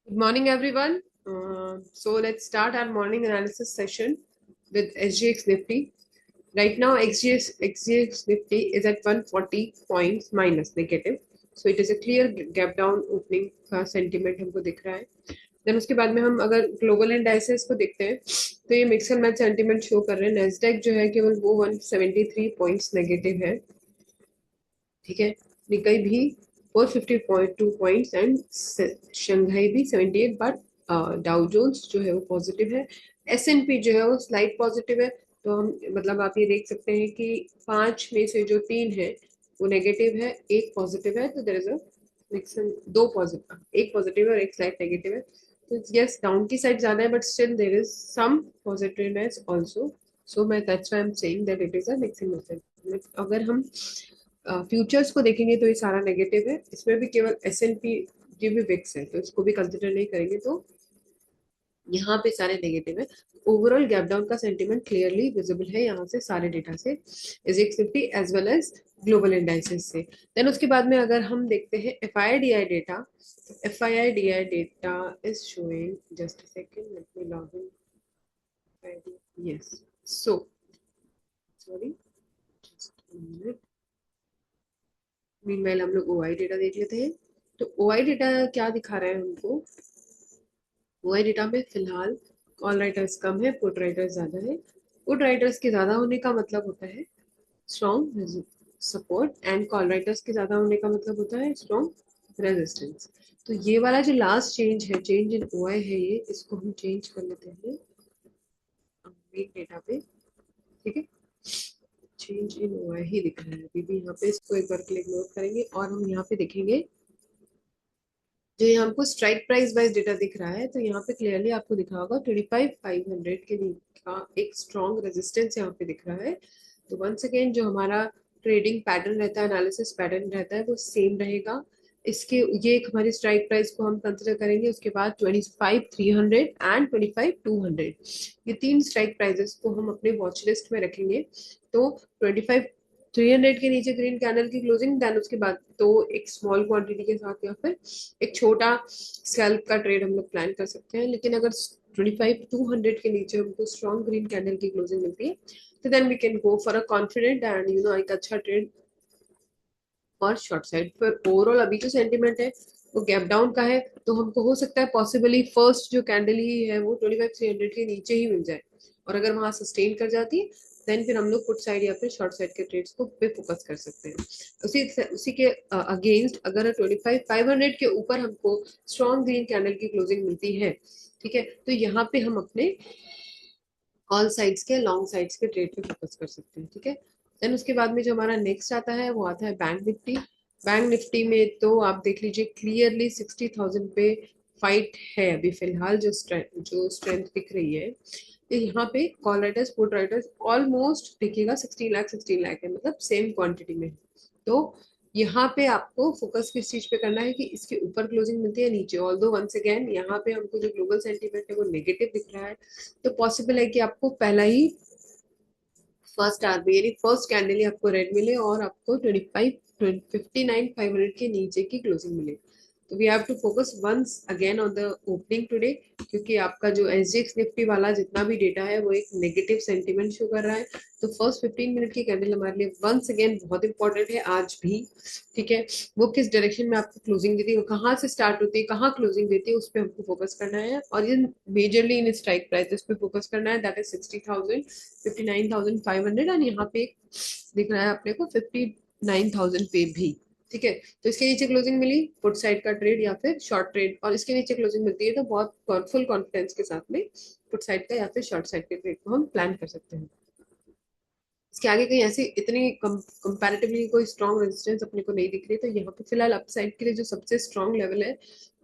Good morning, everyone. So let's start our morning analysis session with SGX Nifty. Right now, XGX Nifty is at 140 points minus negative. So it is a clear gap down opening का sentiment हमको दिख रहा है. Then उसके बाद में हम अगर ग्लोबल इंडाइसेस को देखते हैं तो ये mix and match sentiment show कर रहे हैं. नेस्डैक जो है केवल वो 173 पॉइंट्स नेगेटिव है. ठीक है. निकाई भी 450.2 पॉइंट्स एंड शंघाई भी 78. बट डाउ जोन्स जो है वो पॉजिटिव है. एसएनपी जो है वो स्लाइट पॉजिटिव है. तो हम मतलब आप ये देख सकते हैं कि 5 में से जो 3 है वो नेगेटिव है, एक पॉजिटिव है. तो देयर इज अ दो पॉजिटिव, एक पॉजिटिव है और एक स्लाइट नेगेटिव है. तो यस, डाउन की साइड ज्यादा है but still there is some positiveness also. So मैं that's why I am saying that it is a mixing method. अगर हम फ्यूचर्स को देखेंगे तो ये सारा नेगेटिव है. इसमें भी केवल एस एन पी जी भी विक्स है तो इसको भी कंसिडर नहीं करेंगे. तो यहाँ पे सारे नेगेटिव है. ओवरऑल गैप डाउन का सेंटीमेंट क्लियरली विजिबल है यहाँ से सारे डेटा से, SGX Nifty as well as global indices से. देन उसके बाद में अगर हम देखते हैं F I I D I data, F I I D I data is showing, just second let me log in. Yes, so sorry, meanwhile हम लोग ओआई डेटा देख लेते हैं. तो ओआई डेटा क्या दिखा रहा है हमको. ओआई डेटा में फिलहाल कॉल राइटर्स कम है, पुट राइटर्स ज्यादा है. पुट राइटर्स के ज्यादा होने का मतलब होता है strong support and call writers के ज्यादा होने का मतलब होता है स्ट्रॉन्ग रेजिस्टेंस. तो ये वाला जो लास्ट चेंज है, चेंज इन ओआई है, ये इसको हम चेंज कर लेते हैं वीक डेटा पे. ठीक है, चेंज इन ओआई ही दिख रहा है अभी भी यहाँ पे. इसको एक बार क्लिक नोट करेंगे और हम यहाँ पे देखेंगे जो यहाँ हमको स्ट्राइक प्राइस वाइज डेटा दिख रहा है. तो यहाँ पे क्लियरली आपको दिख रहा होगा 25,500 के का एक स्ट्रॉन्ग रेजिस्टेंस यहाँ पे दिख रहा है. तो वंस अगेन जो हमारा ट्रेडिंग पैटर्न रहता है, एनालिसिस पैटर्न रहता है, वो सेम रहेगा. इसके ये एक हमारी स्ट्राइक प्राइस को हम कंसिडर करेंगे. उसके बाद 25,300 एंड 25,200, ये तीन स्ट्राइक प्राइजेस को हम अपने वॉच लिस्ट में रखेंगे. तो 25,300 के नीचे ग्रीन कैंडल की क्लोजिंग, देन उसके बाद तो एक स्मॉल क्वांटिटी के साथ या फिर एक छोटा स्कैल्प का ट्रेड हम लोग प्लान कर सकते हैं. लेकिन अगर 25,200 के नीचे हमको स्ट्रॉन्ग ग्रीन कैंडल की क्लोजिंग मिलती है तो then we can go for a confident and एक अच्छा ट्रेड और शॉर्ट साइड. पर ओवरऑल अभी जो सेंटीमेंट है वो गैप डाउन का है. तो हमको हो सकता है पॉसिबली फर्स्ट जो कैंडल ही है वो 25,300 के नीचे ही मिल जाए. और अगर वहां सस्टेन कर जाती है देन फिर हम लोग पुट साइड या फिर शॉर्ट साइड के ट्रेड्स को पे फोकस कर सकते हैं. उसी के अगेंस्ट अगर 25,500 के ऊपर हमको स्ट्रॉन्ग ग्रीन कैंडल की क्लोजिंग मिलती है, ठीक है, तो यहाँ पे हम अपने ऑल साइड्स के लॉन्ग साइड्स के ट्रेड पे फोकस कर सकते हैं. ठीक है. देन उसके बाद में जो हमारा नेक्स्ट आता है वो आता है बैंक निफ्टी. बैंक निफ्टी में तो आप देख लीजिए क्लियरली 60,000 पे फाइट है अभी फिलहाल. जो स्ट्रेंथ दिख रही है, तो यहाँ पे call writers put writers almost देखिएगा 16 लाख है, मतलब सेम क्वांटिटी में. तो यहाँ पे आपको फोकस किस चीज पे करना है कि इसके ऊपर क्लोजिंग मिलती है नीचे. ऑल्दो वंस अगेन यहाँ पे हमको जो ग्लोबल सेंटीमेंट है वो नेगेटिव दिख रहा है. तो पॉसिबल है कि आपको पहला ही फर्स्ट आर में यानी फर्स्ट कैंडल ही आपको रेड मिले और आपको 59,500 के नीचे की क्लोजिंग मिले. तो we have to focus once again on the opening today, क्योंकि आपका जो एसजीएक्स निफ्टी वाला जितना भी डेटा है वो एक नेगेटिव सेंटीमेंट शो कर रहा है. तो फर्स्ट 15 मिनट की कैंडल हमारे लिए वंस अगेन बहुत इंपॉर्टेंट है आज भी. ठीक है, वो किस डायरेक्शन में आपको क्लोजिंग देती है, वो कहाँ से स्टार्ट होती है, कहाँ क्लोजिंग देती है, उस पर हमको फोकस करना है. और ये मेजरली इन स्ट्राइक प्राइसेस पे फोकस करना है, दैट इज 60,000, 59,500 एंड यहाँ पे दिख रहा है अपने को 59,000 पे भी. ठीक है. तो इसके नीचे क्लोजिंग मिली पुट साइड का ट्रेड या फिर शॉर्ट ट्रेड, और इसके नीचे क्लोजिंग मिलती है तो बहुत फुल कॉन्फिडेंस के साथ में पुट साइड का या फिर शॉर्ट साइड के ट्रेड को हम प्लान कर सकते हैं. इसके आगे कहीं ऐसी इतनी कंपैरेटिवली कोई स्ट्रॉन्ग रेजिस्टेंस अपने को नहीं दिख रही. तो यहाँ पे फिलहाल अपसाइड के लिए जो सबसे स्ट्रॉन्ग लेवल है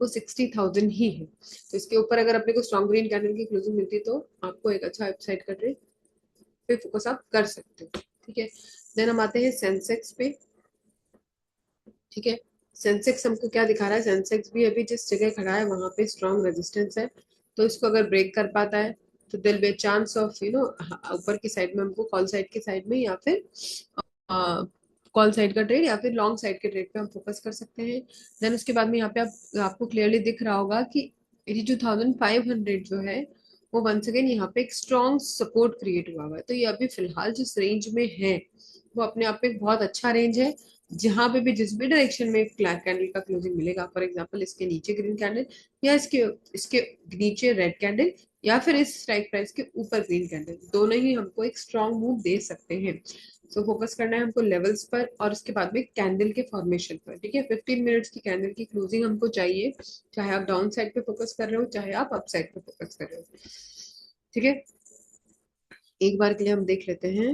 वो 60,000 ही है. तो इसके ऊपर अगर अपने को स्ट्रॉन्ग ग्रीन कैंडल की क्लोजिंग मिलती है तो आपको एक अच्छा अपसाइड का ट्रेड पे फोकस आप कर सकते हो. ठीक है. देन हम आते हैं सेंसेक्स पे. ठीक है. सेंसेक्स हमको क्या दिखा रहा है, सेंसेक्स भी अभी जिस जगह खड़ा है वहां पे स्ट्रॉन्ग रेजिस्टेंस है. तो इसको अगर ब्रेक कर पाता है तो दिल बे चांस ऑफ ऊपर की साइड में हमको कॉल साइड की साइड में या फिर कॉल साइड का ट्रेड या फिर लॉन्ग साइड के ट्रेड पे हम फोकस कर सकते हैं. देन उसके बाद में यहाँ पे आपको क्लियरली दिख रहा होगा कि 82,500 जो है वो वंस अगेन यहाँ पे एक स्ट्रॉन्ग सपोर्ट क्रिएट हुआ हुआ है। तो ये अभी फिलहाल जिस रेंज में है वो अपने आप में एक बहुत अच्छा रेंज है। जहां पे भी जिस भी डायरेक्शन में ब्लैक कैंडल का क्लोजिंग मिलेगा, फॉर एग्जांपल इसके नीचे ग्रीन कैंडल, या इसके इसके नीचे रेड कैंडल, या फिर इस स्ट्राइक प्राइस के ऊपर ग्रीन कैंडल, दोनों ही हमको एक स्ट्रॉन्ग मूव दे सकते हैं। सो फोकस करना है हमको लेवल्स पर और उसके बाद में कैंडल के फॉर्मेशन पर। ठीक है, 15 मिनट्स की कैंडल की क्लोजिंग हमको चाहिए, चाहे आप डाउन साइड पे फोकस कर रहे हो चाहे आप अप साइड पे फोकस कर रहे हो। ठीक है, एक बार के लिए हम देख लेते हैं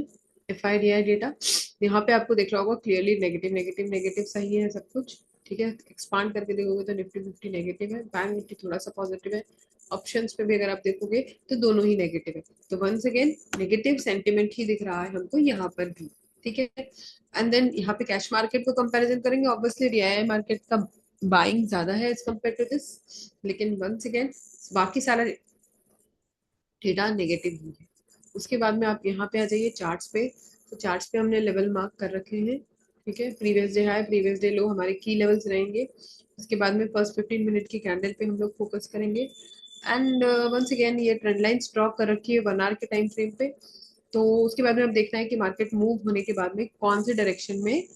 F I D I data. यहाँ पे आपको देख रहा होगा क्लियरली नेगेटिव नेगेटिव नेगेटिव सही है सब कुछ। ठीक है, एक्सपांड करके देखोगे तो निफ्टी फिफ्टी नेगेटिव है, बैंक निफ्टी थोड़ा सा पॉजिटिव है। ऑप्शंस पे भी अगर आप देखोगे तो दोनों ही नेगेटिव है। तो वंस अगेन नेगेटिव सेंटिमेंट ही दिख रहा है हमको यहाँ पर भी। ठीक है, एंड देन यहाँ पे कैश मार्केट को कंपैरिजन करेंगे, ऑब्वियसली रियाया मार्केट का बाइंग ज्यादा है एज कम्पेयर टू दिस, लेकिन वंस अगेन बाकी सारा डेटा नेगेटिव ही है। उसके बाद में आप यहाँ पे आ जाइए चार्ट्स पे। तो चार्ट्स पे हमने लेवल मार्क कर रखे हैं। ठीक है, previous day high previous day लो हमारे की लेवल्स रहेंगे। उसके बाद में फर्स्ट 15 मिनट की कैंडल पे हम लोग फोकस करेंगे। एंड वंस अगेन ये ट्रेंड लाइंस ड्रॉ कर रखी है 1 आवर के टाइम फ्रेम पे। तो उसके बाद में अब देखना है कि मार्केट मूव होने के बाद में कौन से डायरेक्शन में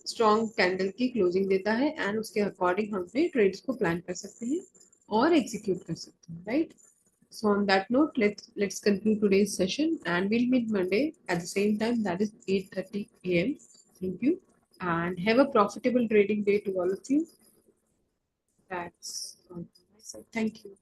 स्ट्रॉन्ग कैंडल की क्लोजिंग देता है, एंड उसके अकॉर्डिंग हम अपने ट्रेड्स को प्लान कर सकते हैं और एग्जीक्यूट कर सकते हैं, right. So on that note, let's conclude today's session, and we'll meet Monday at the same time, that is 8:30 a.m. Thank you, and have a profitable trading day to all of you. That's all from my side. Thank you.